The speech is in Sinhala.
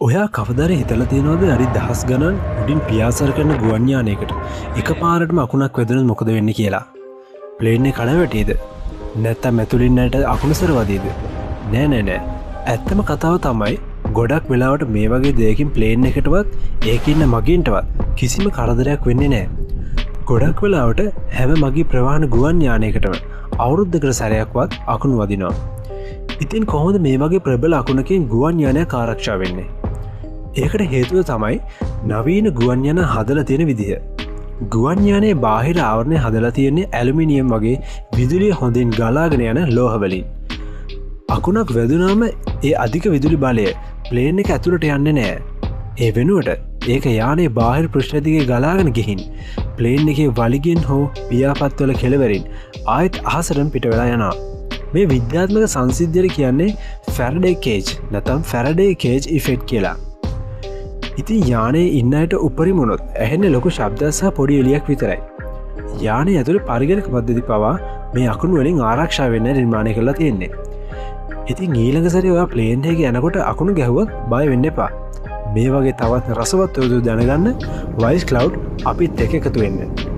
ඔයා කවදර හිතල තියෙනවද අරි දහස් ගණන් උඩින් පියාසර කරන ගුවන්්‍යානයකට එක පාරටම අකුණක් වෙදන මොකද වෙන්න කියලා. ප්ලේන්නේ කනවැටේද නැත්තම් මැතුලින්නට අකුණසරවදීද නෑ ඇත්තම කතාව තමයි ගොඩක් වෙලාවට මේ වගේ දෙයකින් ප්ලේන් එකටවත් ඒකඉන්න මගින්ටවත් කිසිම කරදරයක් වෙන්නේ නෑ. ගොඩක් වෙලාවට හැම මගේ ප්‍රවාණ ගුවන් යානයකටම අවුරුද්ධකර සැරයක්වත් අකුණු වදිනවා. ඉතින් කොහොද මේ වගේ ප්‍රබල අකුණකින් ගුවන් යානය ආරක්ෂා වෙන්නේ. ඒකට හේතුව තමයි නවීන ගුවන් යන හදල තියෙන විදිහ. ගුවන්යානයේ බාහිර ආවරණය හදලා තියෙන්නේ ඇලුමිනියම් වගේ විදුලිය හොඳින් ගලාගෙන යන ලෝහවලින්. අකුණක් වැදුනාම ඒ අධික විදුලි බලය ප්ලේන් එක ඇතුළට යන්නේ නෑ. ඒ වෙනුවට ඒක යානේ බාහිර පෘෂ්ඨදිගේ ගලාගෙන ගිහින් ප්ලේන් එකේ වලිගෙන් හෝ පියාපත්වල කෙළවරින් ආයත් අහසරම් පිට වෙලා යනවා. මේ විද්‍යාත්මක සංසිද්ධියට කියන්නේ ෆැරඩේ කේජ් නැතම් ෆැරඩේ කේජ් ඉෆෙක්ට් කියලා. ඉතින් යානේ ඉන්නයට උපරිමුණොත් ඇහෙන්න ලොකු ශබ්දසහ පොඩි එලියක් විතරයි. යානේ ඇතුළ පරිගණක පද්ධති පවා මේ අකුණු වලින් ආරක්ෂා වෙන්න නිර්මාණය කරලා තියෙන්නේ. ඉතින් ඊළඟ සැරේ ඔයා ප්ලේන් එකේ යනකොට අකුණු ගැහුවත් බය වෙන්න එපා. මේ වගේ තවත් රසවත් තොරතුරු දැනගන්න වයිස් ක්ලවුඩ් අපිත් එක්ක එකතු වෙන්න.